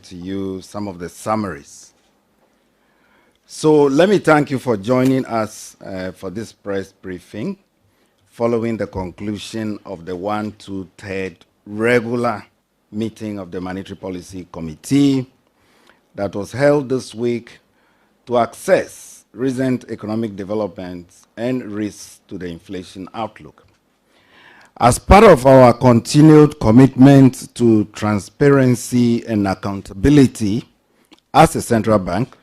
to you some of the summaries. So let me thank you for joining us for this press briefing following the conclusion of the 1/2/3 regular meeting of the Monetary Policy Committee that was held this week to assess recent economic developments and risks to the inflation outlook. As part of our continued commitment to transparency and accountability as a central bank,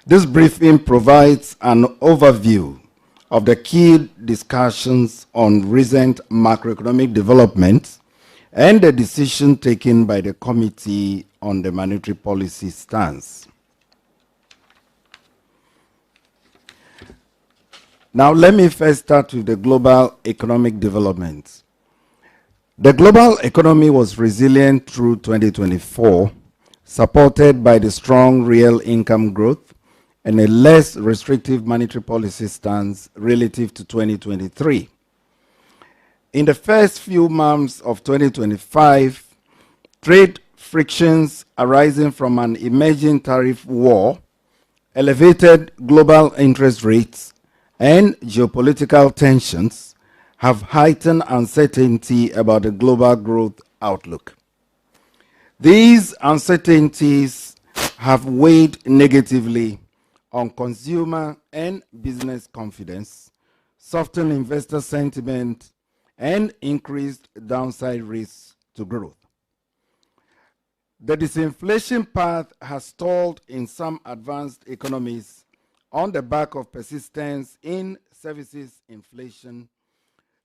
this briefing provides an overview of the key discussions on recent macroeconomic developments and the decision taken by the Committee on the Monetary Policy Stance. Now, let me first start with the global economic developments. The global economy was resilient through 2024, supported by the strong real income growth and a less restrictive monetary policy stance relative to 2023. In the first few months of 2025, trade frictions arising from an emerging tariff war, elevated global interest rates, and geopolitical tensions have heightened uncertainty about the global growth outlook. These uncertainties have weighed negatively on consumer and business confidence, softened investor sentiment, and increased downside risks to growth. The disinflation path has stalled in some advanced economies on the back of persistence in services inflation,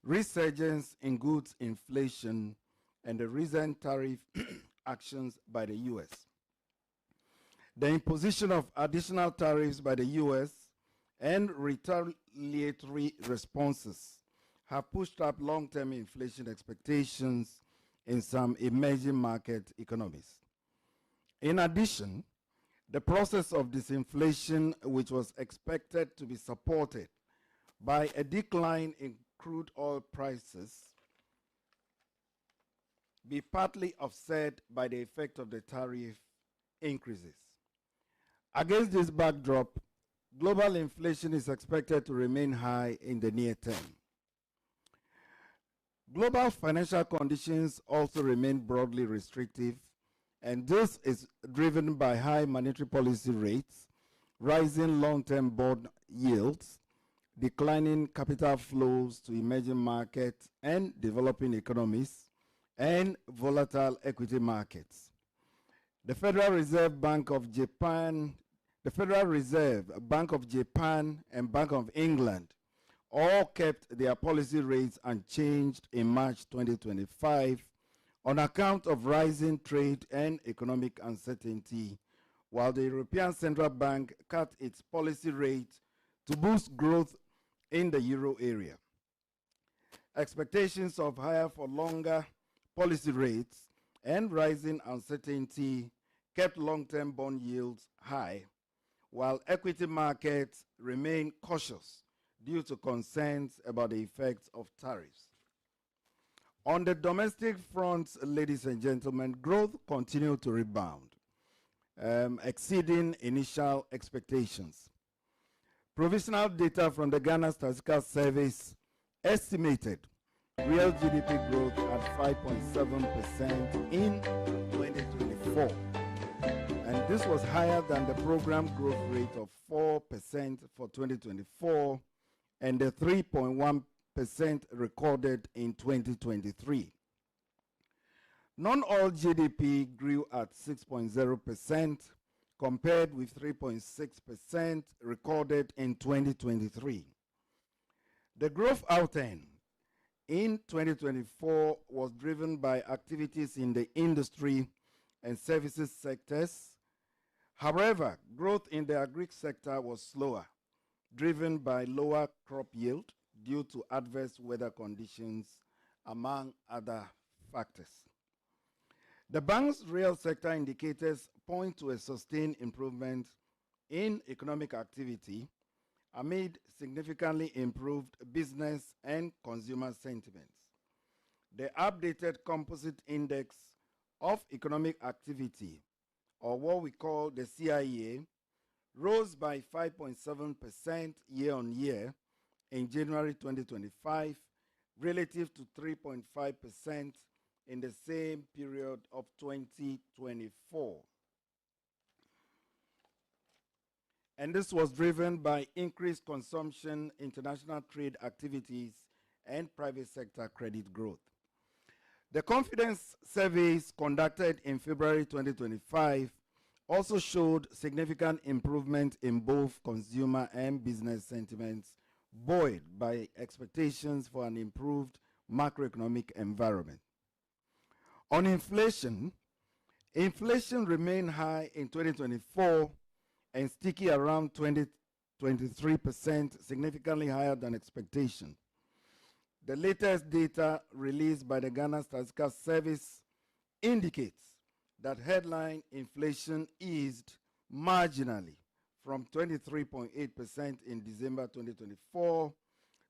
resurgence in goods inflation, and the recent tariff actions by the U.S. The imposition of additional tariffs by the U.S. and retaliatory responses have pushed up long-term inflation expectations in some emerging market economies. In addition, the process of disinflation, which was expected to be supported by a decline in crude oil prices, be partly offset by the effect of the tariff increases. Against this backdrop, global inflation is expected to remain high in the near term. Global financial conditions also remain broadly restrictive, and this is driven by high monetary policy rates, rising long-term bond yields, declining capital flows to emerging markets and developing economies, and volatile equity markets. The Federal Reserve Bank of Japan, the Federal Reserve Bank of Japan, and Bank of England all kept their policy rates unchanged in March 2025 on account of rising trade and economic uncertainty, while the European Central Bank cut its policy rate to boost growth in the euro area. Expectations of higher for longer policy rates and rising uncertainty kept long-term bond yields high, while equity markets remain cautious due to concerns about the effects of tariffs. On the domestic front, ladies and gentlemen, growth continued to rebound, exceeding initial expectations. Provisional data from the Ghana Statistical Service estimated real GDP growth at 5.7% in 2024. And this was higher than the program growth rate of 4% for 2024 and the 3.1% recorded in 2023. Non-oil GDP grew at 6.0% compared with 3.6% recorded in 2023. The growth outturn in 2024 was driven by activities in the industry and services sectors. However, growth in the agri sector was slower, driven by lower crop yield due to adverse weather conditions, among other factors. The bank's real sector indicators point to a sustained improvement in economic activity amid significantly improved business and consumer sentiments. The updated composite index of economic activity or what we call the CIA, rose by 5.7% year-on-year in January 2025, relative to 3.5% in the same period of 2024. And this was driven by increased consumption, international trade activities, and private sector credit growth. The confidence surveys conducted in February 2025 also showed significant improvement in both consumer and business sentiments, buoyed by expectations for an improved macroeconomic environment. On inflation, inflation remained high in 2024 and sticky around 23%, significantly higher than expectation. The latest data released by the Ghana Statistical Service indicates that headline inflation eased marginally from 23.8% in December 2024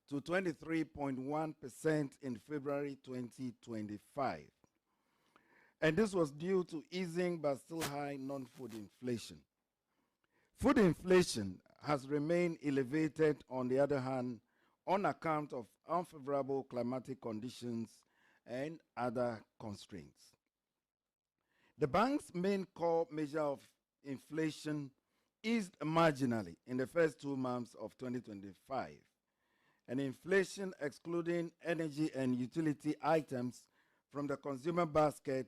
to 23.1% in February 2025. And this was due to easing but still high non-food inflation. Food inflation has remained elevated, on the other hand, on account of unfavorable climatic conditions and other constraints. The bank's main core measure of inflation eased marginally in the first 2 months of 2025, and inflation excluding energy and utility items from the consumer basket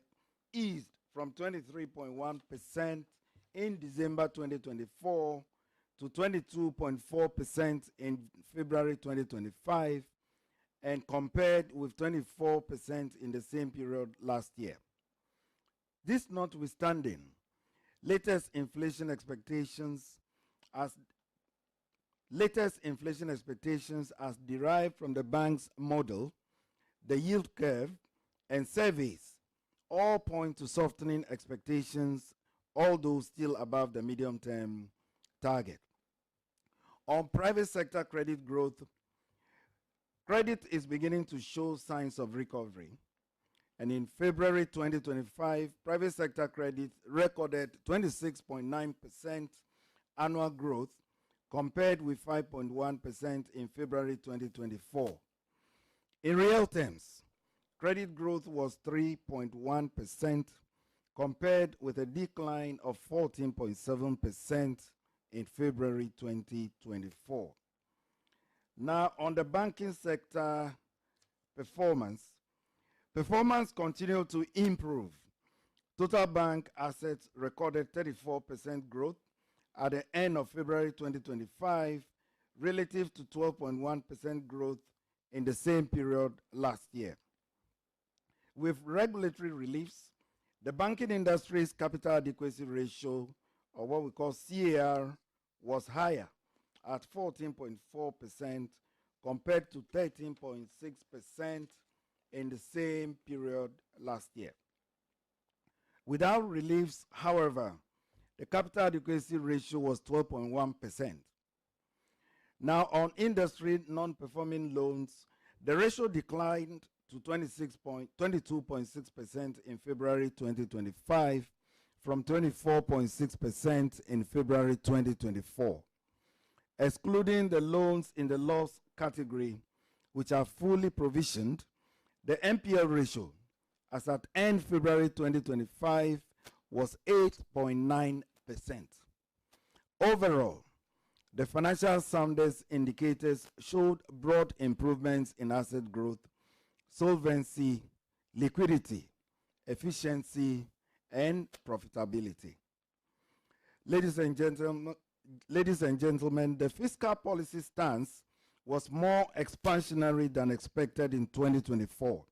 eased from 23.1% in December 2024 to 22.4% in February 2025, and compared with 24% in the same period last year. This notwithstanding, latest inflation expectations as derived from the bank's model, the yield curve, and surveys all point to softening expectations, although still above the medium-term target. On private sector credit growth, credit is beginning to show signs of recovery. And in February 2025, private sector credit recorded 26.9% annual growth compared with 5.1% in February 2024. In real terms, credit growth was 3.1% compared with a decline of 14.7% in February 2024. Now, on the banking sector performance continued to improve. Total bank assets recorded 34% growth at the end of February 2025, relative to 12.1% growth in the same period last year. With regulatory reliefs, the banking industry's capital adequacy ratio, or what we call CAR, was higher at 14.4% compared to 13.6% in the same period last year. Without reliefs, however, the capital adequacy ratio was 12.1%. Now, on industry non-performing loans, the ratio declined to 22.6% in February 2025 from 24.6% in February 2024. Excluding the loans in the loss category, which are fully provisioned, the NPL ratio as at end February 2025 was 8.9%. Overall, the financial soundness indicators showed broad improvements in asset growth, solvency, liquidity, efficiency, and profitability. Ladies and gentlemen, the fiscal policy stance was more expansionary than expected in 2024.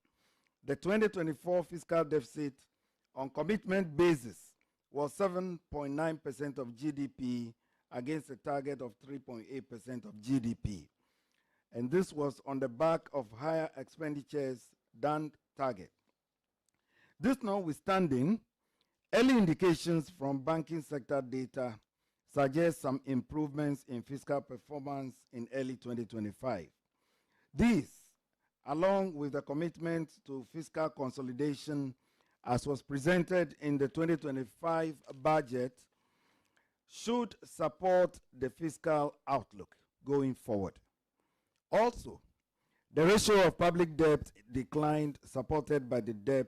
The 2024 fiscal deficit on commitment basis was 7.9% of GDP against a target of 3.8% of GDP. And this was on the back of higher expenditures than target. This notwithstanding, early indications from banking sector data suggest some improvements in fiscal performance in early 2025. These, along with the commitment to fiscal consolidation as was presented in the 2025 budget, should support the fiscal outlook going forward. Also, the ratio of public debt declined, supported by the debt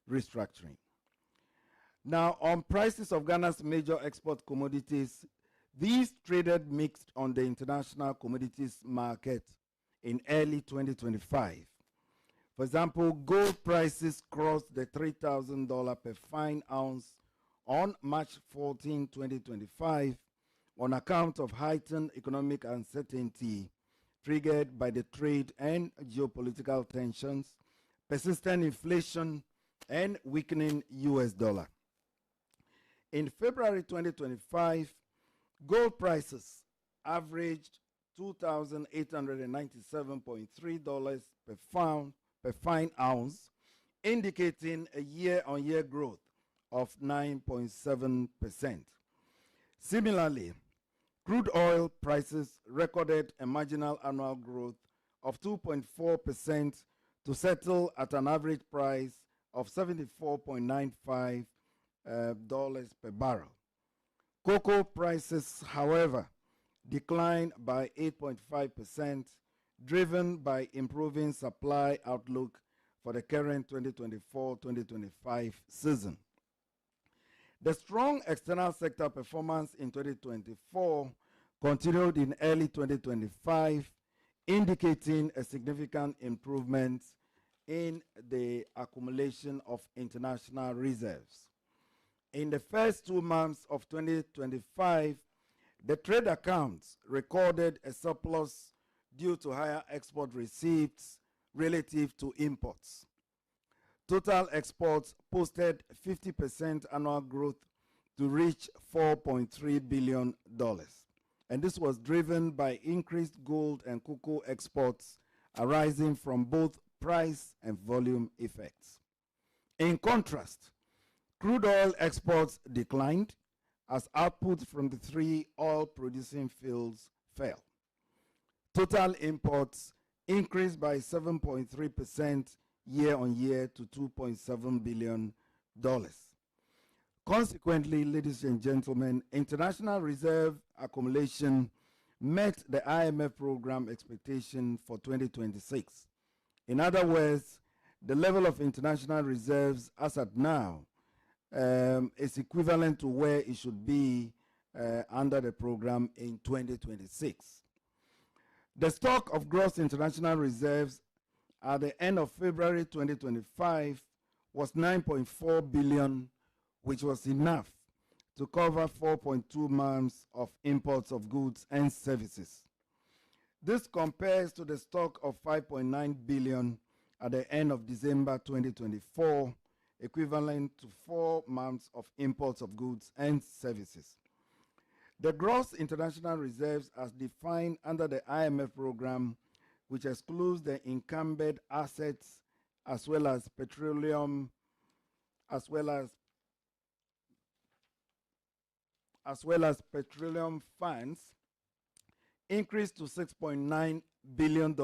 restructuring. Now, on prices of Ghana's major export commodities, these traded mixed on the international commodities market in early 2025. For example, gold prices crossed the $3,000 per fine ounce on March 14, 2025, on account of heightened economic uncertainty triggered by the trade and geopolitical tensions, persistent inflation, and weakening US dollar. In February 2025, gold prices averaged $2,897.3 per fine ounce, indicating a year-on-year growth of 9.7%. Similarly, crude oil prices recorded a marginal annual growth of 2.4% to settle at an average price of $74.95 per barrel. Cocoa prices, however, declined by 8.5%, driven by improving supply outlook for the current 2024-2025 season. The strong external sector performance in 2024 continued in early 2025, indicating a significant improvement in the accumulation of international reserves. In the first 2 months of 2025, the trade accounts recorded a surplus due to higher export receipts relative to imports. Total exports posted 50% annual growth to reach $4.3 billion. And this was driven by increased gold and cocoa exports arising from both price and volume effects. In contrast, crude oil exports declined as output from the 3 oil-producing fields fell. Total imports increased by 7.3% year-on-year to $2.7 billion. Consequently, ladies and gentlemen, international reserve accumulation met the IMF program expectation for 2026. In other words, the level of international reserves as at now is equivalent to where it should be under the program in 2026. The stock of gross international reserves at the end of February 2025 was 9.4 billion, which was enough to cover 4.2 months of imports of goods and services. This compares to the stock of 5.9 billion at the end of December 2024, equivalent to 4 months of imports of goods and services. The gross international reserves as defined under the IMF program, which excludes the encumbered assets as well as petroleum funds, increased to $6.9 billion,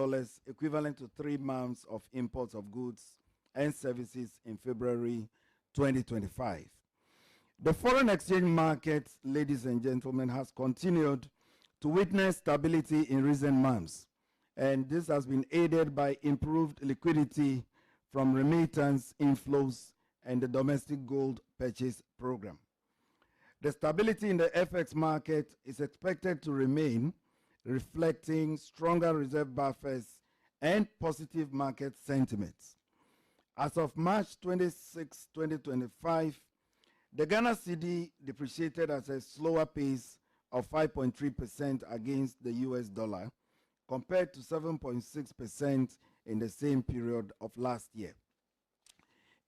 equivalent to 3 months of imports of goods and services in February 2025. The foreign exchange market, ladies and gentlemen, has continued to witness stability in recent months, and this has been aided by improved liquidity from remittance inflows and the domestic gold purchase program. The stability in the FX market is expected to remain, reflecting stronger reserve buffers and positive market sentiments. As of March 26, 2025, the Ghana cedi depreciated at a slower pace of 5.3% against the US dollar, compared to 7.6% in the same period of last year.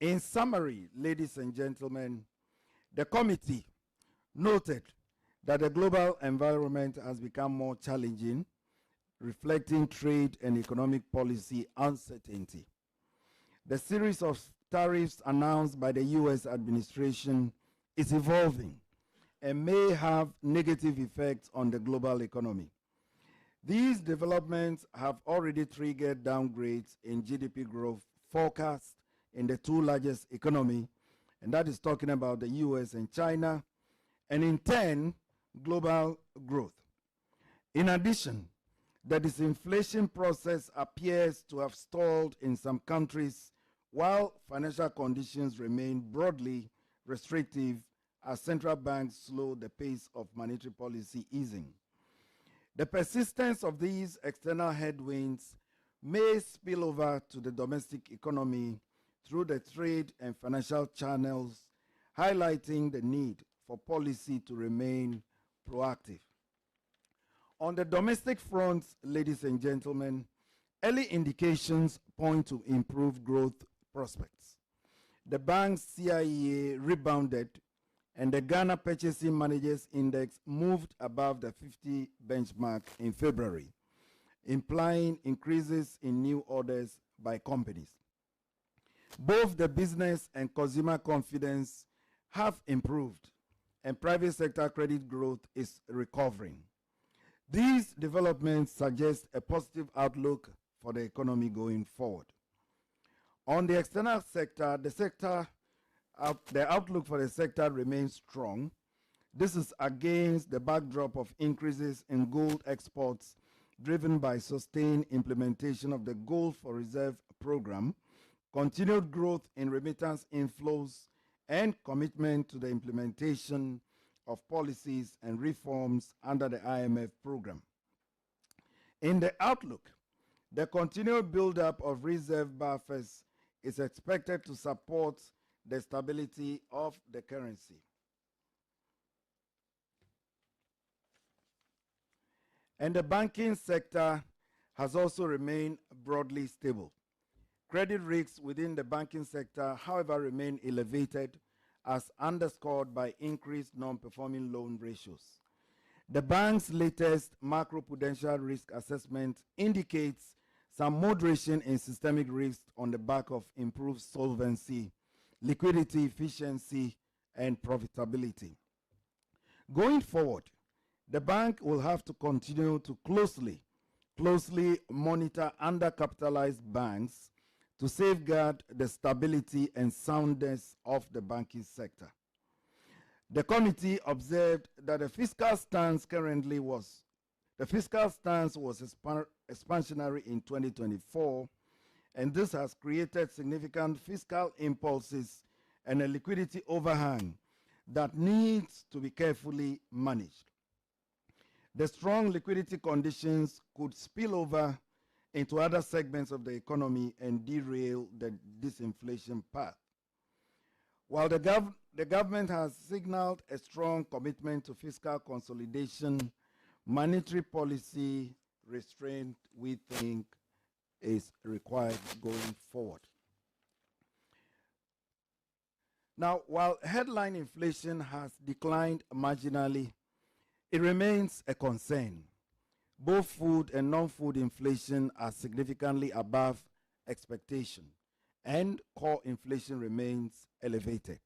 In summary, ladies and gentlemen, the committee noted that the global environment has become more challenging, reflecting trade and economic policy uncertainty. The series of tariffs announced by the US administration is evolving and may have negative effects on the global economy. These developments have already triggered downgrades in GDP growth forecast in the 2 largest economies, and that is talking about the US and China, and in turn, global growth. In addition, the disinflation process appears to have stalled in some countries while financial conditions remain broadly restrictive as central banks slow the pace of monetary policy easing. The persistence of these external headwinds may spill over to the domestic economy through the trade and financial channels, highlighting the need for policy to remain proactive. On the domestic front, ladies and gentlemen, early indications point to improved growth prospects. The bank's CIEA rebounded and the Ghana Purchasing Managers Index moved above the 50 benchmark in February, implying increases in new orders by companies. Both the business and consumer confidence have improved and private sector credit growth is recovering. These developments suggest a positive outlook for the economy going forward. On the external sector, the outlook for the sector remains strong. This is against the backdrop of increases in gold exports driven by sustained implementation of the Gold for Reserve program, continued growth in remittance inflows, and commitment to the implementation of policies and reforms under the IMF program. In the outlook, the continued buildup of reserve buffers is expected to support the stability of the currency. And the banking sector has also remained broadly stable. Credit risks within the banking sector, however, remain elevated as underscored by increased non-performing loan ratios. The bank's latest macroprudential risk assessment indicates some moderation in systemic risk on the back of improved solvency, liquidity efficiency, and profitability. Going forward, the bank will have to continue to closely monitor undercapitalized banks to safeguard the stability and soundness of the banking sector. The committee observed that the fiscal stance was expansionary in 2024, and this has created significant fiscal impulses and a liquidity overhang that needs to be carefully managed. The strong liquidity conditions could spill over into other segments of the economy and derail the disinflation path. While the government has signaled a strong commitment to fiscal consolidation, monetary policy restraint, we think, is required going forward. Now, while headline inflation has declined marginally, it remains a concern. Both food and non-food inflation are significantly above expectation, and core inflation remains elevated.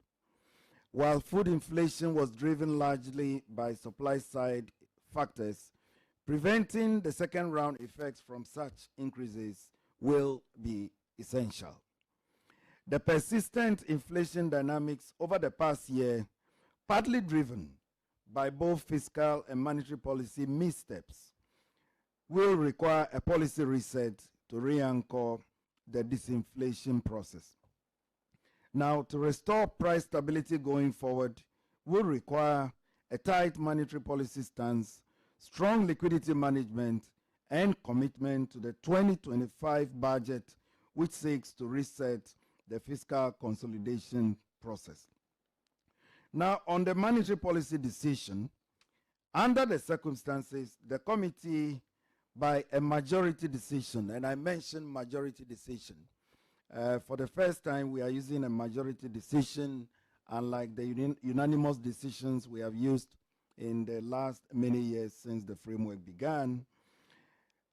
While food inflation was driven largely by supply-side factors, preventing the second-round effects from such increases will be essential. The persistent inflation dynamics over the past year, partly driven by both fiscal and monetary policy missteps, will require a policy reset to re-anchor the disinflation process. Now, to restore price stability going forward will require a tight monetary policy stance, strong liquidity management, and commitment to the 2025 budget, which seeks to reset the fiscal consolidation process. Now, on the monetary policy decision, under the circumstances, the committee, by a majority decision, and I mentioned majority decision, for the first time we are using a majority decision, unlike the unanimous decisions we have used in the last many years since the framework began.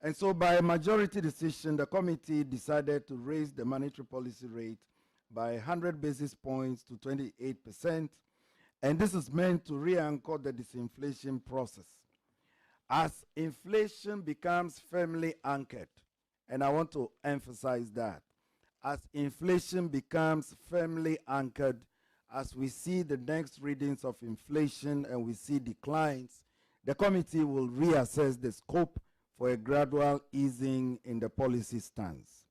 And so by a majority decision, the committee decided to raise the monetary policy rate by 100 basis points to 28%, and this is meant to re-anchor the disinflation process. As inflation becomes firmly anchored, and I want to emphasize that, as inflation becomes firmly anchored as we see the next readings of inflation and we see declines, the committee will reassess the scope for a gradual easing in the policy stance.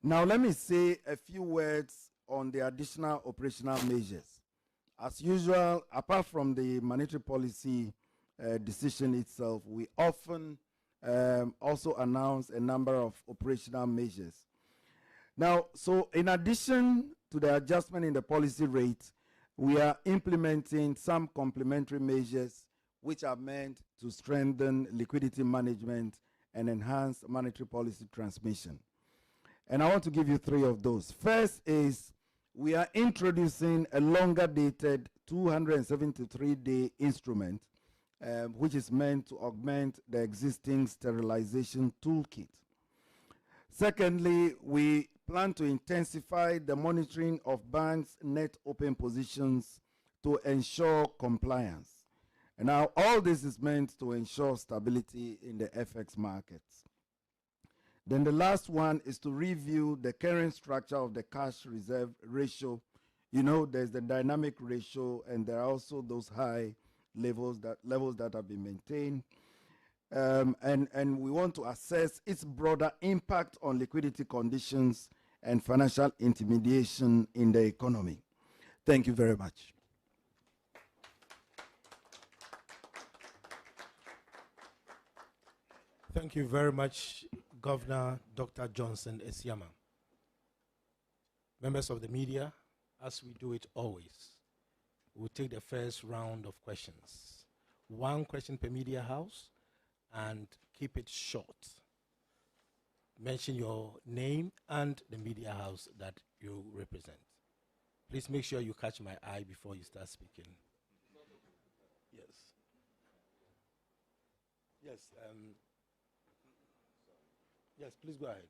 Now, let me say a few words on the additional operational measures. As usual, apart from the monetary policy decision itself, we often also announce a number of operational measures. Now, so in addition to the adjustment in the policy rate, we are implementing some complementary measures which are meant to strengthen liquidity management and enhance monetary policy transmission. And I want to give you three of those. First is we are introducing a longer dated 273-day instrument, which is meant to augment the existing sterilization toolkit. Secondly, we plan to intensify the monitoring of banks' net open positions to ensure compliance. And now all this is meant to ensure stability in the FX markets. Then the last one is to review the current structure of the cash reserve ratio. You know, there's the dynamic ratio, and there are also those high levels that have been maintained. And we want to assess its broader impact on liquidity conditions and financial intermediation in the economy. Thank you very much. Thank you very much, Governor Dr. Johnson ASIAMA. Members of the media, as we do it always, we'll take the first round of questions. One question per media house, and keep it short. Mention your name and the media house that you represent. Please make sure you catch my eye before you start speaking. Yes. Yes. Yes, please go ahead.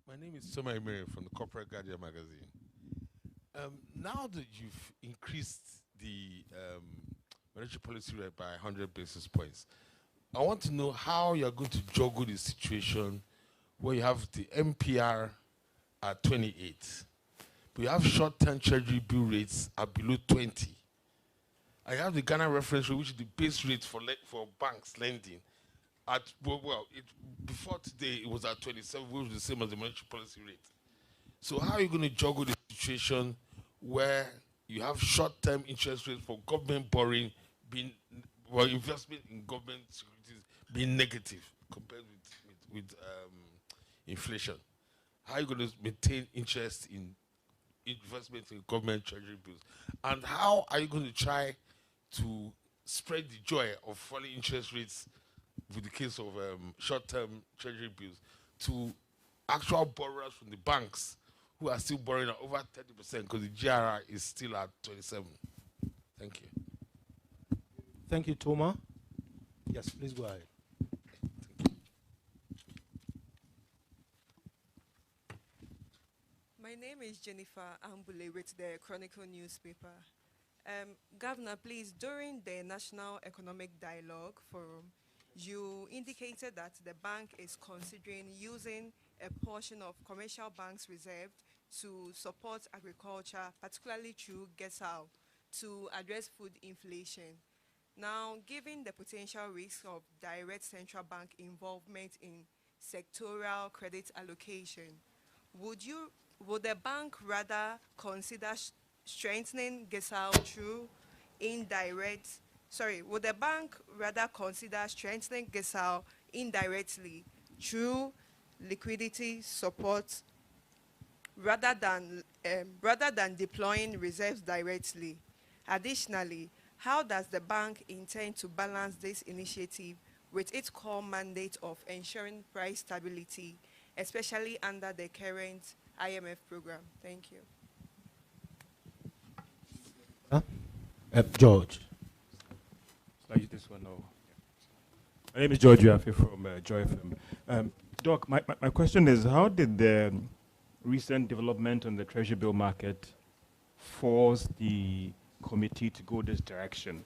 My name is Soma Emere from the Corporate Guardian magazine. Now that you've increased the monetary policy rate by 100 basis points, I want to know how you're going to juggle the situation where you have the MPR at 28. We have short-term treasury bill rates are below 20. I have the Ghana reference rate, which is the base rate for banks lending. Before today, it was at 27, which was the same as the monetary policy rate. So how are you going to juggle the situation where you have short-term interest rates for government borrowing investment in government securities being negative compared with inflation? How are you going to maintain interest in investment in government treasury bills? And how are you going to try to spread the joy of falling interest rates with the case of short-term treasury bills to actual borrowers from the banks who are still borrowing at over 30% because the GRR is still at 27? Thank you. Thank you, Toma. Yes, please go ahead. My name is Jennifer Ambule with the Chronicle newspaper. Governor, please, during the National Economic Dialogue Forum, you indicated that the bank is considering using a portion of commercial banks' reserve to support agriculture, particularly through GESAL, to address food inflation. Now, given the potential risk of direct central bank involvement in sectoral credit allocation, would the bank rather consider strengthening GESAL through would the bank rather consider strengthening GESAL indirectly through liquidity support rather than deploying reserves directly? Additionally, how does the bank intend to balance this initiative with its core mandate of ensuring price stability, especially under the current IMF program? Thank you. George. Shall I use this one? No. My name is George Yafe from Joy FM. Doc, my question is, how did the recent development on the treasury bill market force the committee to go this direction,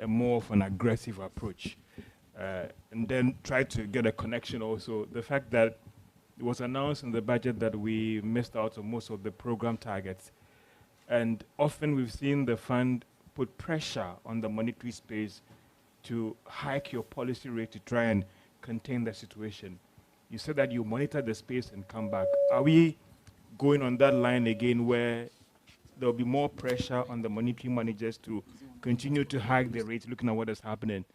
more of an aggressive approach? And then try to get a connection also. The fact that it was announced in the budget that we missed out on most of the program targets. And often we've seen the fund put pressure on the monetary space to hike your policy rate to try and contain the situation. You said that you monitor the space and come back. Are we going on that line again where there'll be more pressure on the monetary managers to continue to hike the rates, looking at what is happening?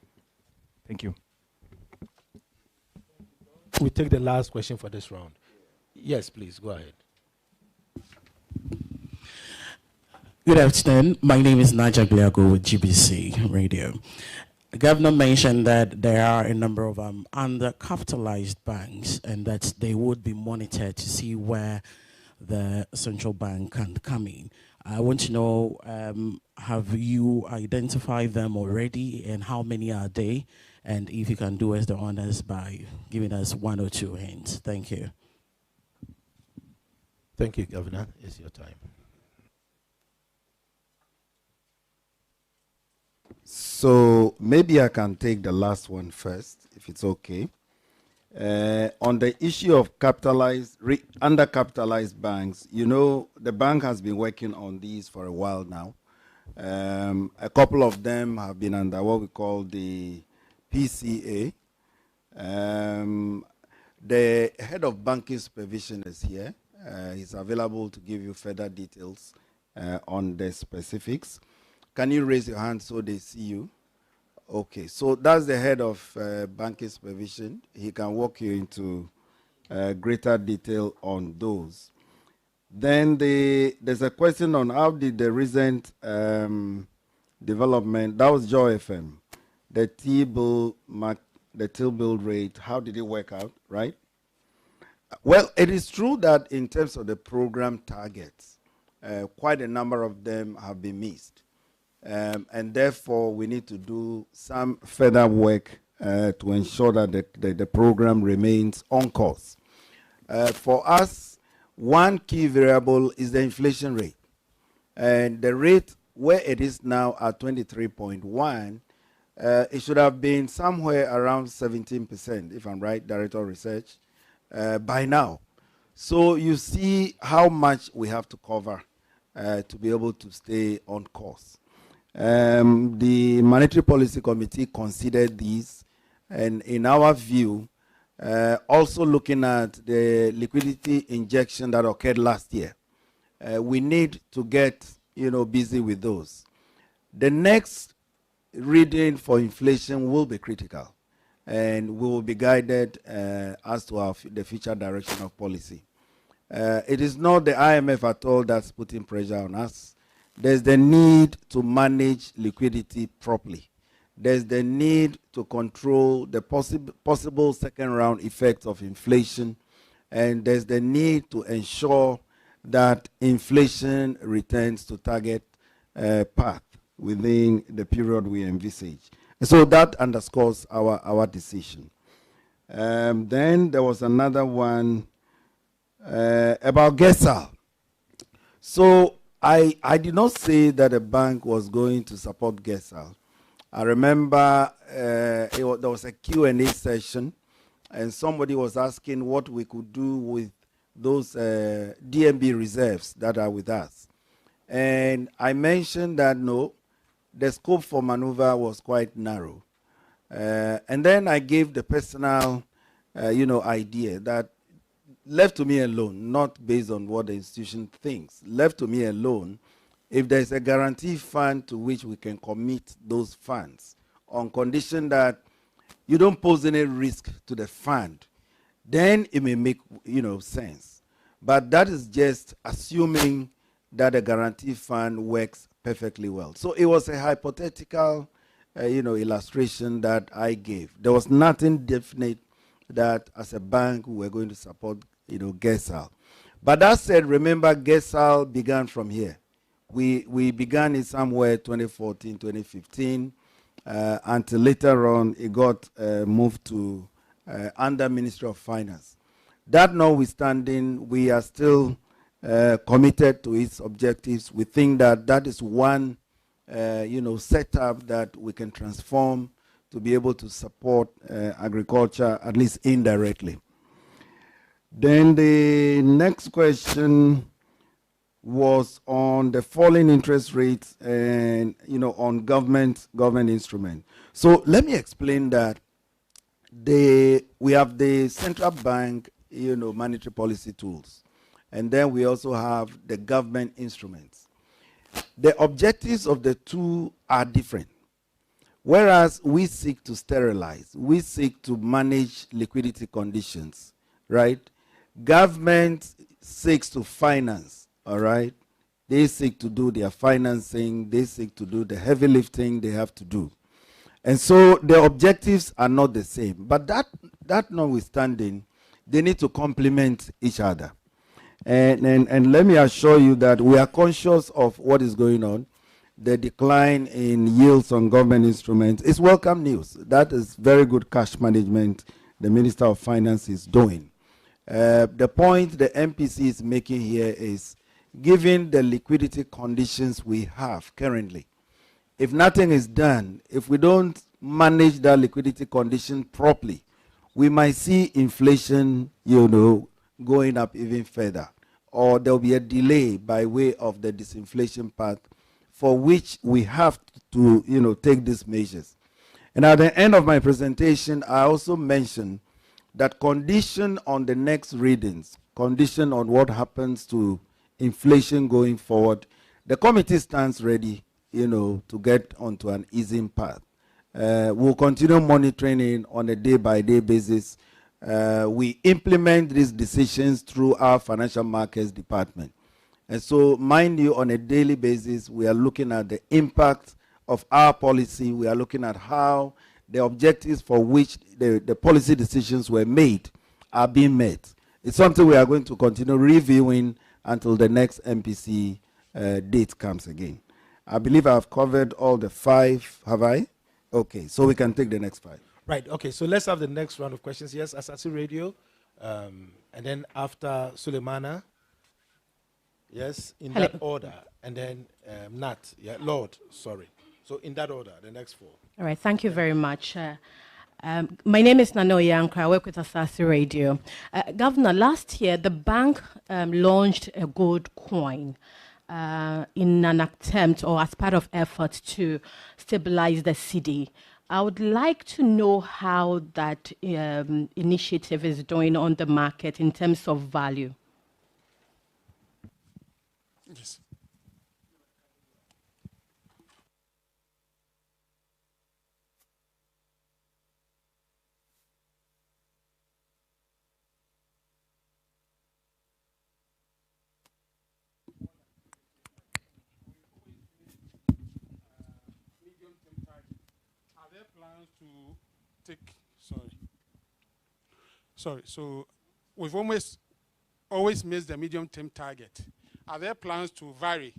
Thank you. We take the last question for this round. Yes, please, go ahead. Good afternoon. My name is Naja Gliago with GBC Radio. The governor mentioned that there are a number of undercapitalized banks and that they would be monitored to see where the central bank can come in. I want to know, have you identified them already and how many are they? And if you can do us the honors by giving us one or two hints. Thank you. Thank you, Governor. It's your time. So maybe I can take the last one first, if it's okay. On the issue of undercapitalized banks, you know, the bank has been working on these for a while now. A couple of them have been under what we call the PCA. The head of banking supervision is here. He's available to give you further details on the specifics. Can you raise your hand so they see you? Okay, so that's the head of banking supervision. He can walk you into greater detail on those. Then there's a question on how did the recent development, that was Joy FM, the T-bill rate, how did it work out, right? Well, it is true that in terms of the program targets, quite a number of them have been missed. And therefore, we need to do some further work to ensure that the program remains on course. For us, one key variable is the inflation rate. And the rate where it is now at 23.1, it should have been somewhere around 17%, if I'm right, Director of Research, by now. So you see how much we have to cover to be able to stay on course. The Monetary Policy Committee considered these, and in our view, also looking at the liquidity injection that occurred last year, we need to get busy with those. The next reading for inflation will be critical, and we will be guided as to the future direction of policy. It is not the IMF at all that's putting pressure on us. There's the need to manage liquidity properly. There's the need to control the possible second round effects of inflation. And there's the need to ensure that inflation returns to target path within the period we envisage. And so that underscores our decision. Then there was another one about GESAL. So I did not say that a bank was going to support GESAL. I remember there was a Q&A session, and somebody was asking what we could do with those DMB reserves that are with us. And I mentioned that no, the scope for maneuver was quite narrow. And then I gave the personal idea that left to me alone, not based on what the institution thinks, left to me alone, if there's a guarantee fund to which we can commit those funds on condition that you don't pose any risk to the fund, then it may make sense. But that is just assuming that the guarantee fund works perfectly well. So it was a hypothetical illustration that I gave. There was nothing definite that as a bank we were going to support GESAL. But that said, remember GESAL began from here. We began it somewhere 2014, 2015, until later on it got moved to under Ministry of Finance. That notwithstanding, we are still committed to its objectives. We think that that is one setup that we can transform to be able to support agriculture, at least indirectly. Then the next question was on the falling interest rates and on government instrument. So let me explain that we have the central bank monetary policy tools, and then we also have the government instruments. The objectives of the two are different. Whereas we seek to sterilize, we seek to manage liquidity conditions, right? Government seeks to finance, all right? They seek to do their financing, they seek to do the heavy lifting they have to do. And so the objectives are not the same. But that notwithstanding, they need to complement each other. And let me assure you that we are conscious of what is going on. The decline in yields on government instruments is welcome news. That is very good cash management the Minister of Finance is doing. The point the MPC is making here is, given the liquidity conditions we have currently, if nothing is done, if we don't manage that liquidity condition properly, we might see inflation, going up even further, or there will be a delay by way of the disinflation path, for which we have to, take these measures. And at the end of my presentation, I also mentioned that condition on the next readings, condition on what happens to inflation going forward, the committee stands ready, to get onto an easing path. We'll continue monitoring it on a day-by-day basis. We implement these decisions through our financial markets department. And so, mind you, on a daily basis, we are looking at the impact of our policy. We are looking at how the objectives for which the policy decisions were made are being met. It's something we are going to continue reviewing until the next MPC date comes again. I believe I've covered all the 5, have I? Okay, so we can take the next 5. Right, okay, so let's have the next round of questions. Yes, Asasi Radio, and then after Suleimana. Yes, in that order. And then Nat, Lord, sorry. So in that order, the next 4. All right, thank you very much. My name is Nano Yankra. I work with Asasi Radio. Governor, last year, the bank launched a gold coin in an attempt or as part of efforts to stabilize the cedi. I would like to know how that initiative is doing on the market in terms of value. Yes. Are there plans to take? Sorry. So we've always missed the medium-term target. Are there plans to vary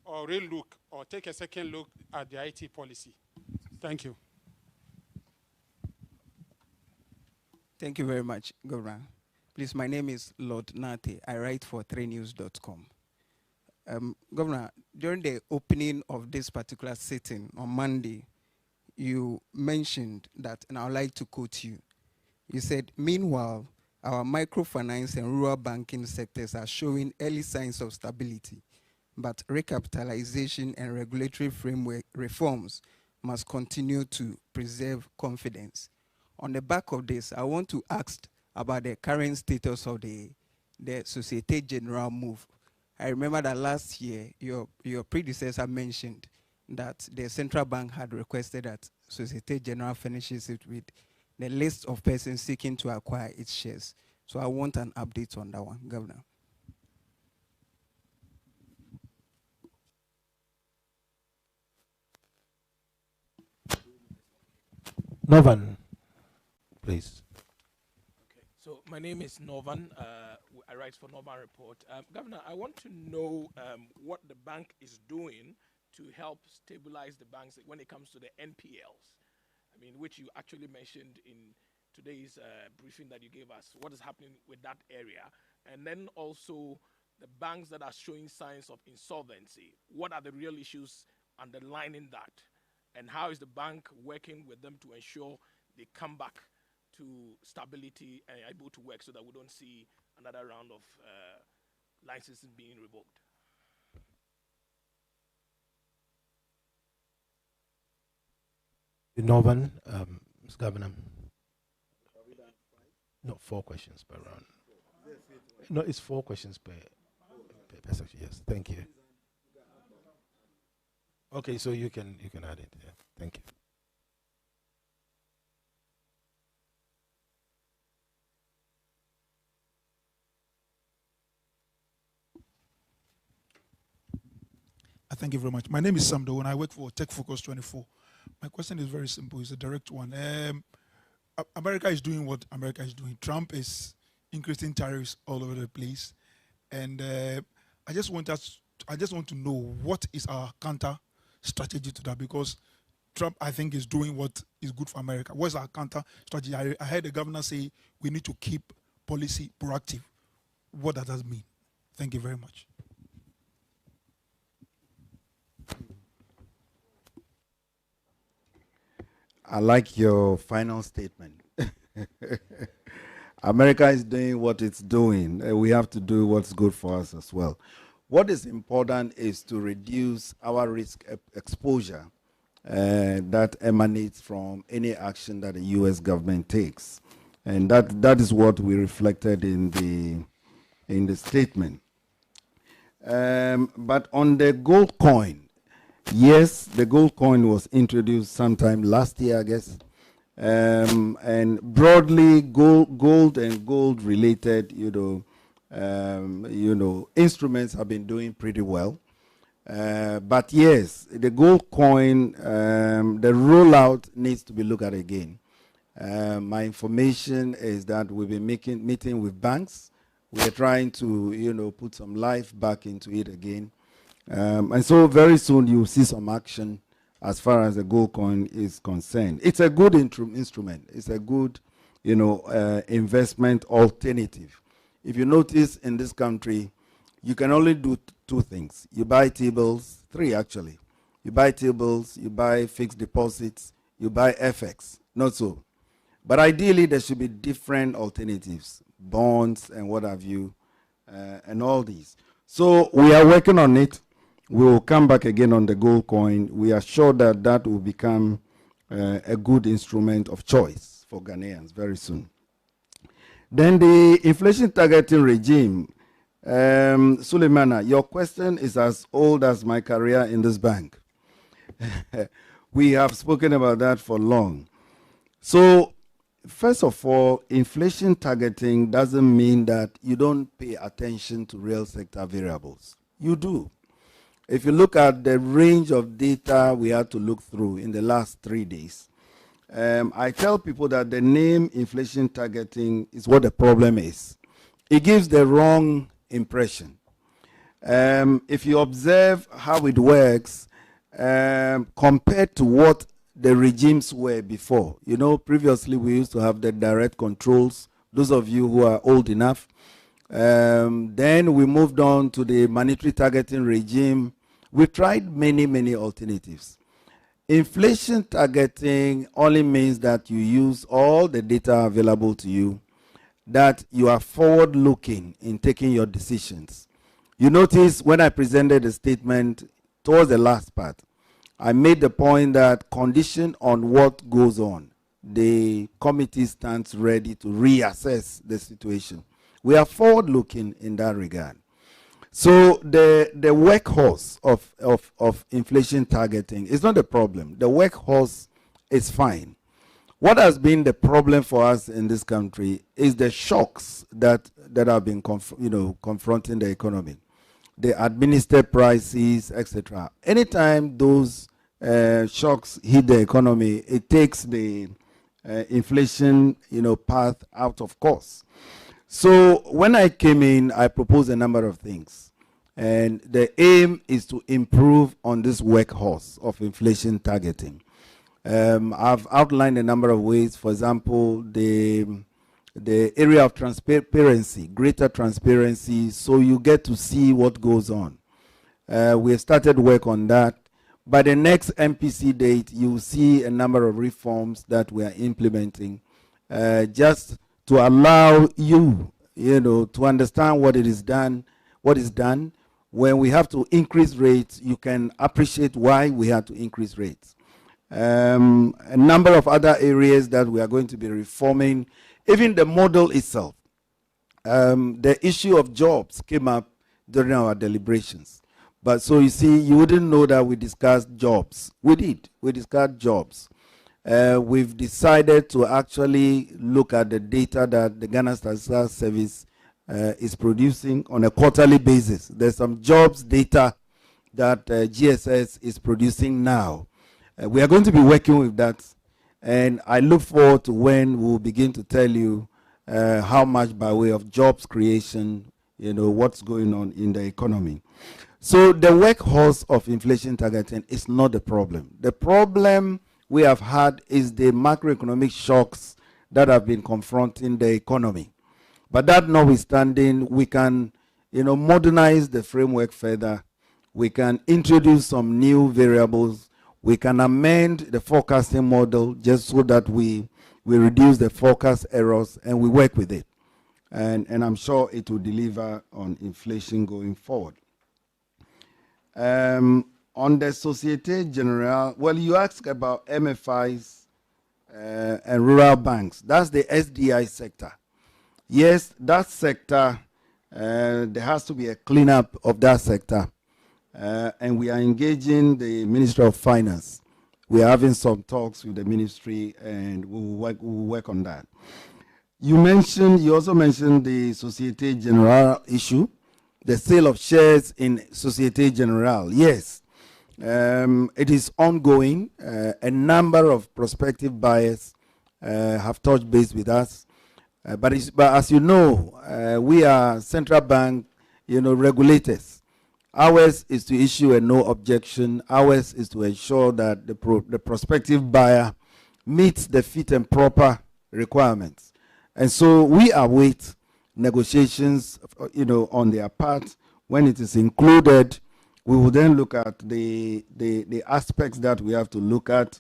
or relook or take a second look at the IT policy? Thank you. Thank you very much, Governor. Please, my name is Lord Nate. I write for 3news.com. Governor, during the opening of this particular sitting on Monday, you mentioned that, and I would like to quote you. You said, meanwhile, our microfinance and rural banking sectors are showing early signs of stability, but recapitalization and regulatory framework reforms must continue to preserve confidence. On the back of this, I want to ask about the current status of the Societe Generale move. I remember that last year, your predecessor mentioned that the central bank had requested that Societe Generale finishes it with the list of persons seeking to acquire its shares. So I want an update on that one, Governor. Novan, please. Okay, so my name is Novan. I write for Novan Report. Governor, I want to know what the bank is doing to help stabilize the banks when it comes to the NPLs. I mean, which you actually mentioned in today's briefing that you gave us. What is happening with that area? And then also the banks that are showing signs of insolvency. What are the real issues underlining that? And how is the bank working with them to ensure they come back to stability and able to work so that we don't see another round of licenses being revoked? Northern, Mr. Governor. No, 4 questions per round. No, it's 4 questions per section. Yes, thank you. Okay, so you can add it. Yeah, thank you. Thank you very much. My name is Sam Doe and I work for Tech Focus 24. My question is very simple. It's a direct one. America is doing what America is doing. Trump is increasing tariffs all over the place, and I just want to know what is our counter strategy to that, because Trump, I think, is doing what is good for America. What's our counter strategy? I heard the governor say we need to keep policy proactive. What does that mean? Thank you very much. I like your final statement. America is doing what it's doing. We have to do what's good for us as well. What is important is to reduce our risk exposure that emanates from any action that the U.S. government takes. And that is what we reflected in the statement. But on the gold coin, yes, the gold coin was introduced sometime last year, I guess. And broadly, gold and gold-related, instruments have been doing pretty well. But yes, the gold coin, the rollout needs to be looked at again. My information is that we've been meeting with banks. We're trying to, put some life back into it again. And so very soon you'll see some action as far as the gold coin is concerned. It's a good instrument. It's a good, investment alternative. If you notice in this country, you can only do 2 things. You buy T-bills, 3 actually. You buy T-bills, you buy fixed deposits, you buy FX. Not so. But ideally, there should be different alternatives, bonds and what have you, and all these. So we are working on it. We will come back again on the gold coin. We are sure that that will become a good instrument of choice for Ghanaians very soon. Then the inflation targeting regime. Suleimana, your question is as old as my career in this bank. We have spoken about that for long. So, first of all, inflation targeting doesn't mean that you don't pay attention to real sector variables. You do. If you look at the range of data we had to look through in the last 3 days, I tell people that the name inflation targeting is what the problem is. It gives the wrong impression. If you observe how it works, compared to what the regimes were before, previously we used to have the direct controls, those of you who are old enough. Then we moved on to the monetary targeting regime. We tried many alternatives. Inflation targeting only means that you use all the data available to you, that you are forward-looking in taking your decisions. You notice when I presented the statement towards the last part, I made the point that condition on what goes on, the committee stands ready to reassess the situation. We are forward-looking in that regard. So the workhorse of inflation targeting is not a problem. The workhorse is fine. What has been the problem for us in this country is the shocks that have been confronting the economy, the administered prices, etc. Anytime those shocks hit the economy, it takes the inflation path out of course. So when I came in, I proposed a number of things. And the aim is to improve on this workhorse of inflation targeting. I've outlined a number of ways. For example, the area of transparency, greater transparency, so you get to see what goes on. We have started work on that. by the next MPC date, you will see a number of reforms that we are implementing, just to allow you, to understand what it is done, what is done. When we have to increase rates, you can appreciate why we had to increase rates. A number of other areas that we are going to be reforming, even the model itself. The issue of jobs came up during our deliberations. But so you see, you wouldn't know that we discussed jobs. We did. We discussed jobs. We've decided to actually look at the data that the Ghana Statistical Service is producing on a quarterly basis. There's some jobs data that GSS is producing now. We are going to be working with that, and I look forward to when we'll begin to tell you how much by way of jobs creation, what's going on in the economy. So the workhorse of inflation targeting is not the problem. The problem we have had is the macroeconomic shocks that have been confronting the economy. But that notwithstanding, we can, modernize the framework further. We can introduce some new variables. We can amend the forecasting model just so that we reduce the forecast errors, and we work with it. And I'm sure it will deliver on inflation going forward. On the Société Générale, well, you asked about MFIs and rural banks. That's the SDI sector. Yes, that sector, there has to be a cleanup of that sector. And we are engaging the Ministry of Finance. We are having some talks with the ministry, and we'll work on that. You also mentioned the Société Générale issue, the sale of shares in Société Générale. Yes, it is ongoing. A number of prospective buyers have touched base with us. But as you know, we are central bank, regulators. Ours is to issue a no objection. Ours is to ensure that the prospective buyer meets the fit and proper requirements. And so we await negotiations, on their part. When it is included, we will then look at the aspects that we have to look at.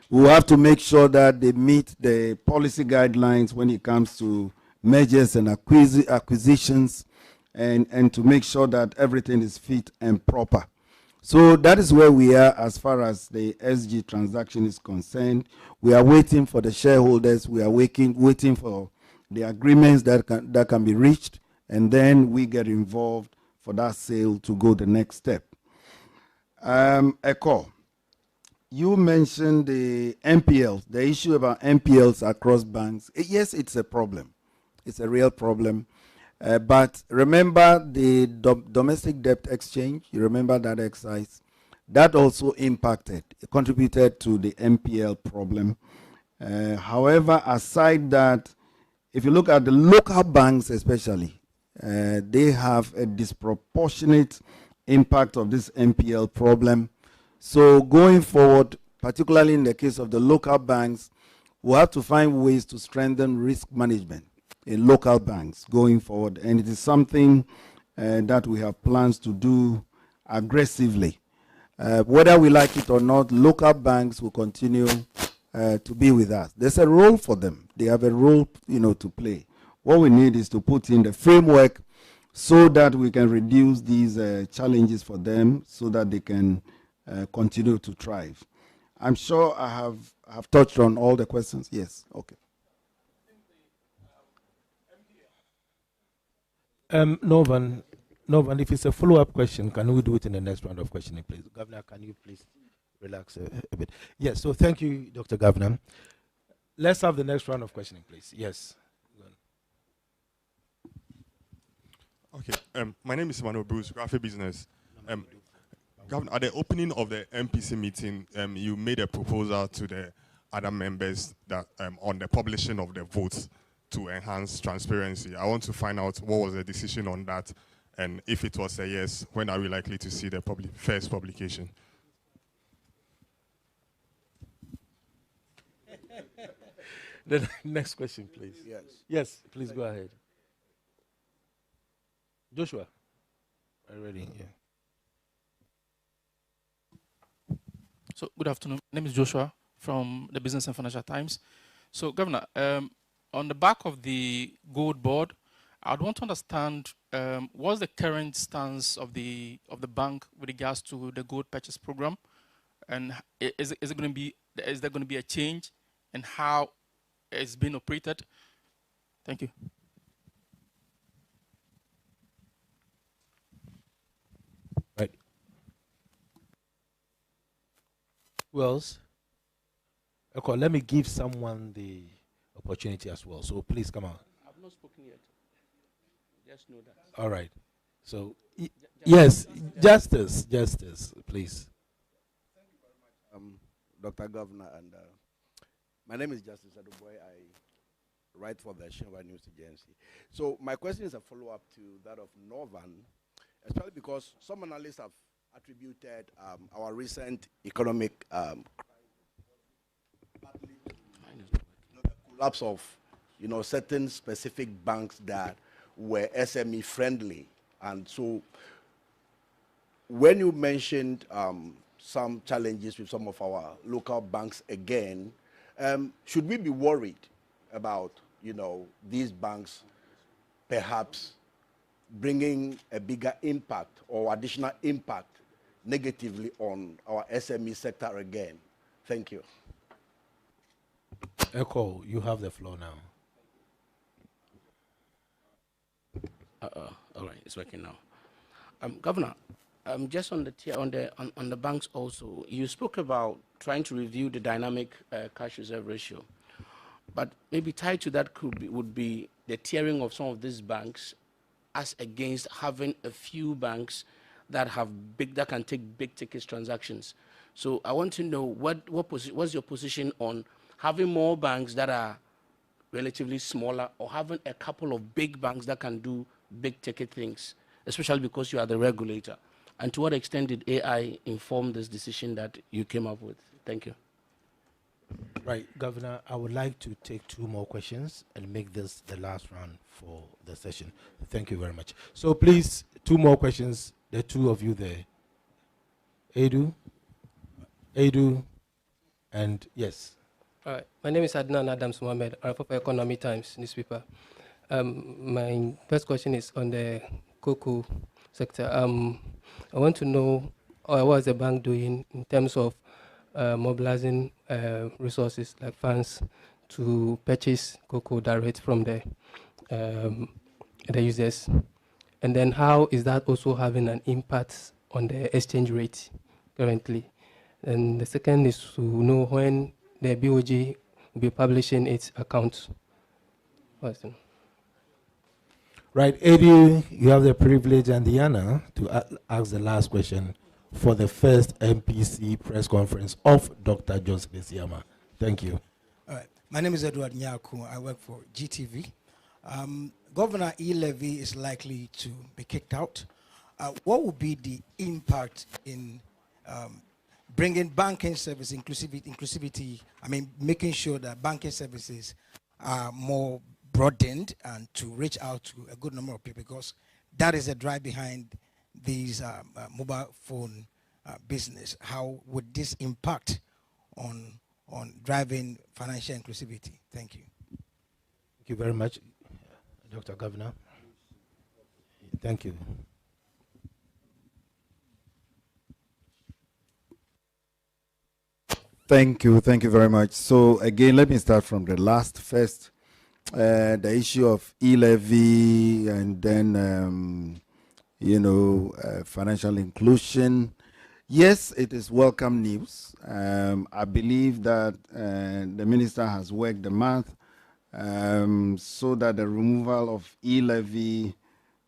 We will have to make sure that they meet the policy guidelines when it comes to mergers and acquisitions, and to make sure that everything is fit and proper. So that is where we are as far as the SG transaction is concerned. We are waiting for the shareholders. We are waiting for the agreements that can be reached, and then we get involved for that sale to go the next step. Echo, you mentioned the NPLs, the issue about NPLs across banks. Yes, it's a problem. It's a real problem. But remember the domestic debt exchange, you remember that exercise? That also contributed to the NPL problem. However, aside that, if you look at the local banks especially, they have a disproportionate impact of this NPL problem. So going forward, particularly in the case of the local banks, we'll have to find ways to strengthen risk management in local banks going forward. And it is something that we have plans to do aggressively. Whether we like it or not, local banks will continue to be with us. There's a role for them. They have a role, to play. What we need is to put in the framework so that we can reduce these challenges for them, so that they can continue to thrive. I'm sure I have touched on all the questions. Yes. Okay. Norman, if it's a follow-up question, can we do it in the next round of questioning, please? Governor, can you please relax a bit? Yes, so thank you, Dr. Governor. Let's have the next round of questioning, please. Yes. Okay, my name is Emmanuel Bruce, Graphic Business. Governor, at the opening of the MPC meeting, you made a proposal to the other members that on the publishing of the votes to enhance transparency. I want to find out what was the decision on that, and if it was a yes, when are we likely to see the first publication? The next question, please. Yes. Yes, please go ahead. Joshua, are you ready? Yeah. So good afternoon. My name is Joshua from the Business and Financial Times. So Governor, on the back of the gold board, I'd want to understand what's the current stance of the bank with regards to the gold purchase program, and is there going to be a change in how it's being operated? Thank you. Right. Who else? Okay, let me give someone the opportunity as well. So please come on. I've not spoken yet. Just know that. All right. So yes, justice, please. Dr. Governor, and my name is Justice Aduboy. I write for the Shinwa News Agency. So my question is a follow-up to that of Norvan, especially because some analysts have attributed our recent economic the collapse of certain specific banks that were SME friendly. And so when you mentioned some challenges with some of our local banks again, should we be worried about these banks perhaps bringing a bigger impact or additional impact negatively on our SME sector again? Thank you. Echo, you have the floor now. All right, it's working now. Governor, just on the banks also, you spoke about trying to review the dynamic cash reserve ratio, but maybe tied to that would be the tiering of some of these banks, as against having a few banks that can take big ticket transactions. So I want to know what's your position on having more banks that are relatively smaller, or having a couple of big banks that can do big ticket things, especially because you are the regulator? And to what extent did AI inform this decision that you came up with? Thank you. Right, Governor, I would like to take 2 more questions and make this the last round for the session. Thank you very much. So please, 2 more questions. The 2 of you there. Edu, and yes. All right. My name is Adnan Adams Mohammed. I work for Economy Times newspaper. My first question is on the cocoa sector. I want to know what is the bank doing in terms of mobilizing resources like funds to purchase cocoa direct from the users, and then how is that also having an impact on the exchange rate currently? And the second is to know when the BoG will be publishing its accounts. Right, Edu, you have the privilege and the honor to ask the last question for the first MPC press conference of Dr. Johnson ASIAMA. Thank you. All right. My name is Edward Nyaku. I work for GTV. Governor E-Levy is likely to be kicked out. What would be the impact in bringing banking service inclusivity, making sure that banking services are more broadened and to reach out to a good number of people, because that is the drive behind these mobile phone business? How would this impact on driving financial inclusivity? Thank you. Thank you very much, Dr. Governor. Thank you. Thank you very much. So again, let me start from the last first. The issue of e-levy and then, financial inclusion. Yes, it is welcome news. I believe that the minister has worked the math so that the removal of e-levy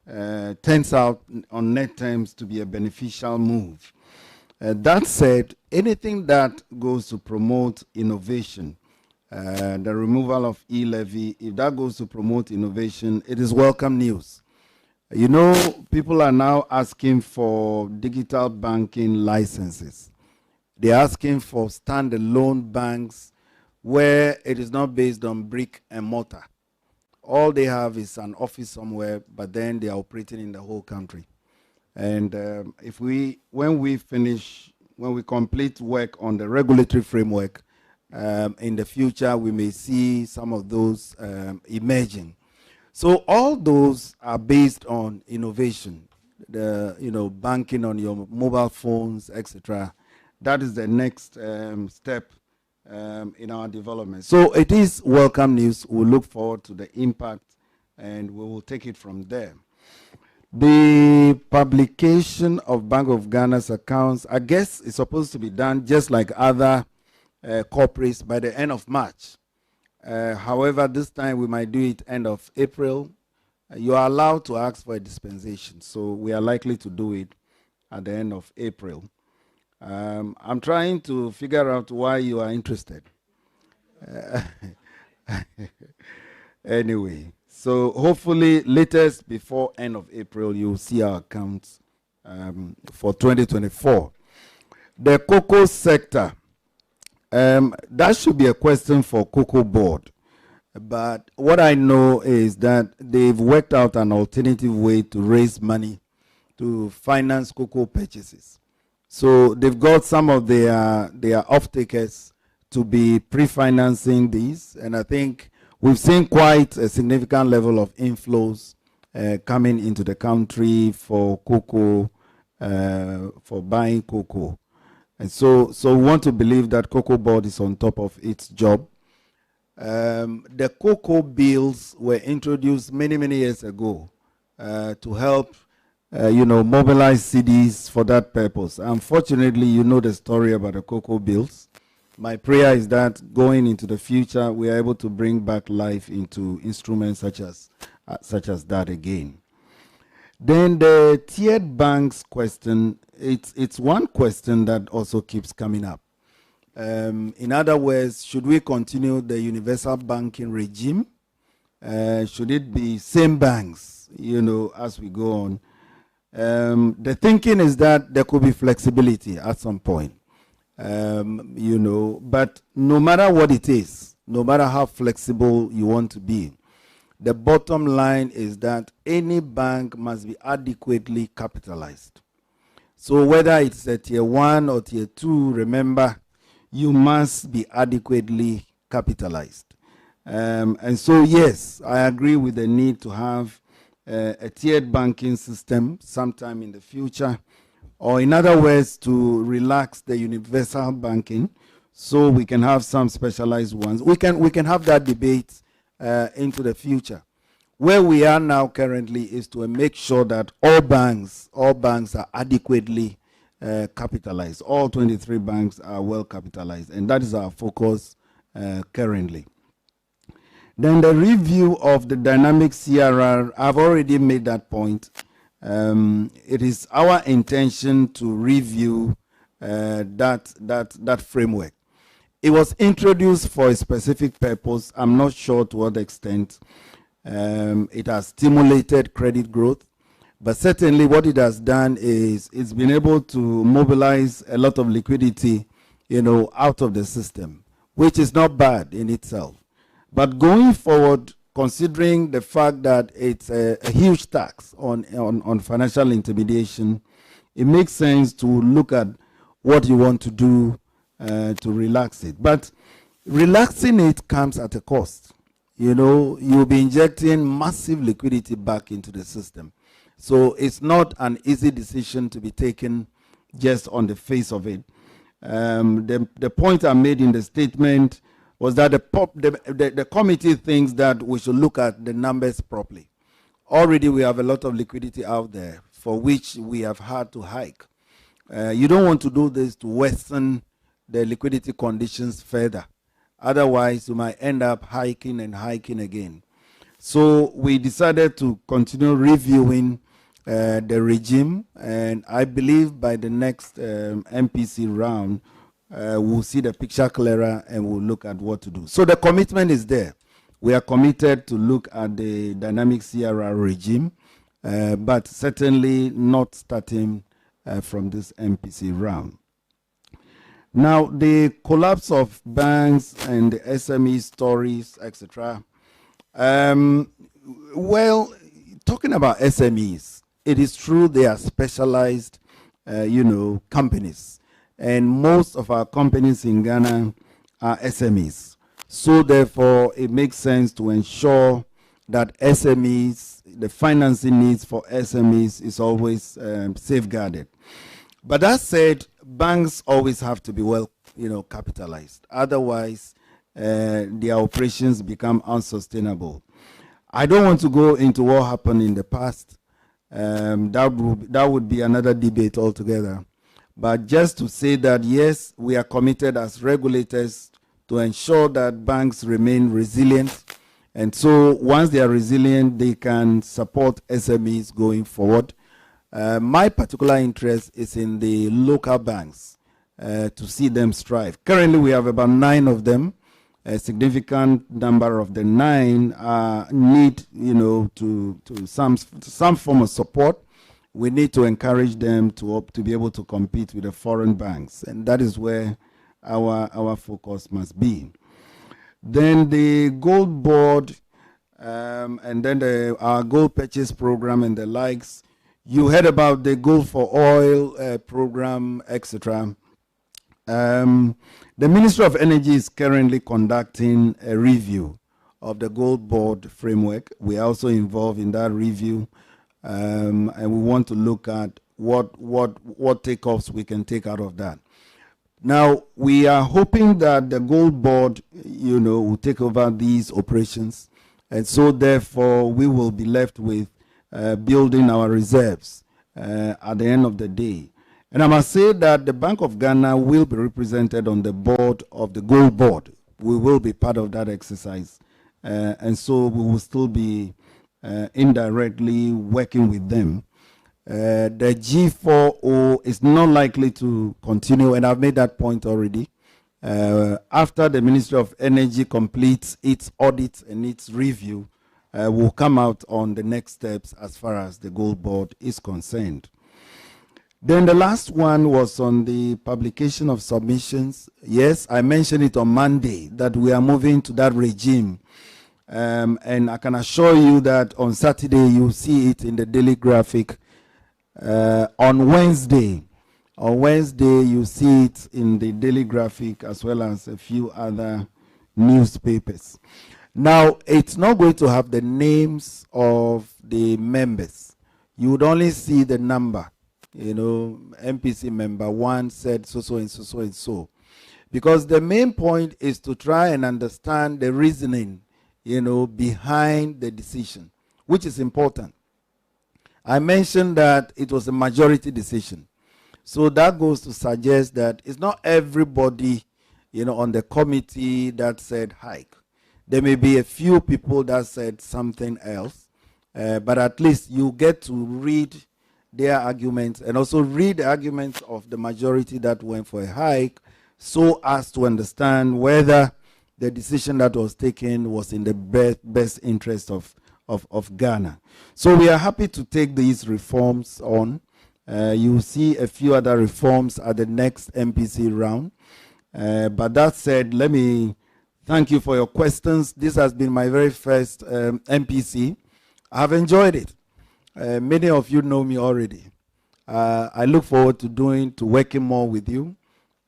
turns out on net terms to be a beneficial move. That said, anything that goes to promote innovation, the removal of e-levy, if that goes to promote innovation, it is welcome news. People are now asking for digital banking licenses. They're asking for standalone banks where it is not based on brick and mortar. All they have is an office somewhere, but then they are operating in the whole country. And when we finish when we complete work on the regulatory framework, in the future, we may see some of those emerging. So all those are based on innovation, banking on your mobile phones, etc. That is the next step in our development. So it is welcome news. We look forward to the impact, and we will take it from there. The publication of Bank of Ghana's accounts, I guess, is supposed to be done just like other corporates by the end of March. However, this time we might do it end of April. You are allowed to ask for a dispensation, so we are likely to do it at the end of April. I'm trying to figure out why you are interested. Anyway, so hopefully latest before end of April, you'll see our accounts for 2024. The cocoa sector, that should be a question for Cocoa Board. But what I know is that they've worked out an alternative way to raise money to finance cocoa purchases. So they've got some of their off-takers to be pre-financing these, and I think we've seen quite a significant level of inflows coming into the country for cocoa, for buying cocoa. And so we want to believe that Cocoa Board is on top of its job. The cocoa bills were introduced many years ago to help mobilize cities for that purpose. Unfortunately, you know the story about the cocoa bills. My prayer is that going into the future, we are able to bring back life into instruments such as that again. Then the tiered banks question, it's one question that also keeps coming up. In other words, should we continue the universal banking regime? Should it be same banks, as we go on? The thinking is that there could be flexibility at some point, but no matter what it is, no matter how flexible you want to be, the bottom line is that any bank must be adequately capitalized. So whether it's a tier 1 or tier 2, remember, you must be adequately capitalized. And so, yes, I agree with the need to have a tiered banking system sometime in the future, or in other words, to relax the universal banking so we can have some specialized ones. We can have that debate into the future. Where we are now currently is to make sure that all banks are adequately capitalized. All 23 banks are well capitalized, and that is our focus currently. Then the review of the dynamic CRR, I've already made that point. It is our intention to review that framework. It was introduced for a specific purpose. I'm not sure to what extent it has stimulated credit growth, but certainly what it has done is it's been able to mobilize a lot of liquidity, out of the system, which is not bad in itself. But going forward, considering the fact that it's a huge tax on financial intermediation, it makes sense to look at what you want to do to relax it. But relaxing it comes at a cost. You'll be injecting massive liquidity back into the system. So it's not an easy decision to be taken just on the face of it. The point I made in the statement was that the committee thinks that we should look at the numbers properly. Already we have a lot of liquidity out there for which we have had to hike. You don't want to do this to worsen the liquidity conditions further. Otherwise, you might end up hiking and hiking again. So we decided to continue reviewing the regime, and I believe by the next MPC round, we'll see the picture clearer and we'll look at what to do. So the commitment is there. We are committed to look at the dynamic CRR regime, but certainly not starting from this MPC round. Now, the collapse of banks and the SME stories, etc. Well, talking about SMEs, it is true they are specialized, companies. and most of our companies in Ghana are SMEs. So therefore, it makes sense to ensure that SMEs, the financing needs for SMEs is always safeguarded. But that said, banks always have to be well, capitalized. Otherwise, their operations become unsustainable. I don't want to go into what happened in the past. That would be another debate altogether. But just to say that, yes, we are committed as regulators to ensure that banks remain resilient. And so once they are resilient, they can support SMEs going forward. My particular interest is in the local banks to see them strive. Currently, we have about 9 of them. A significant number of the 9 need, to some form of support. We need to encourage them to be able to compete with the foreign banks, and that is where our focus must be. Then the gold board, and then our gold purchase program and the likes. You heard about the gold for oil program, etc. The Ministry of Energy is currently conducting a review of the gold board framework. We are also involved in that review, and we want to look at what takeoffs we can take out of that. Now, we are hoping that the gold board, will take over these operations, and so therefore we will be left with building our reserves at the end of the day. And I must say that the Bank of Ghana will be represented on the board of the gold board. We will be part of that exercise, and so we will still be indirectly working with them. The G4O is not likely to continue, and I've made that point already. After the Ministry of Energy completes its audit and its review, we'll come out on the next steps as far as the gold board is concerned. Then the last one was on the publication of submissions. Yes, I mentioned it on Monday that we are moving to that regime. And I can assure you that on Saturday you'll see it in the Daily Graphic. On Wednesday, you see it in the Daily Graphic as well as a few other newspapers. Now, it's not going to have the names of the members. You would only see the number. MPC member 1 said so and so and so. Because the main point is to try and understand the reasoning, behind the decision, which is important. I mentioned that it was a majority decision. So that goes to suggest that it's not everybody, on the committee that said hike. There may be a few people that said something else, but at least you get to read their arguments and also read the arguments of the majority that went for a hike so as to understand whether the decision that was taken was in the best interest of Ghana. So we are happy to take these reforms on. You will see a few other reforms at the next MPC round. But that said, let me thank you for your questions. This has been my very first MPC. I have enjoyed it. Many of you know me already. I look forward to working more with you.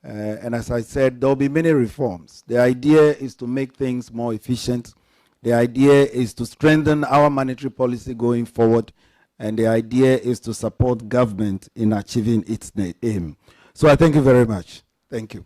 And as I said, there will be many reforms. The idea is to make things more efficient. The idea is to strengthen our monetary policy going forward. And the idea is to support government in achieving its aim. So I thank you very much. Thank you.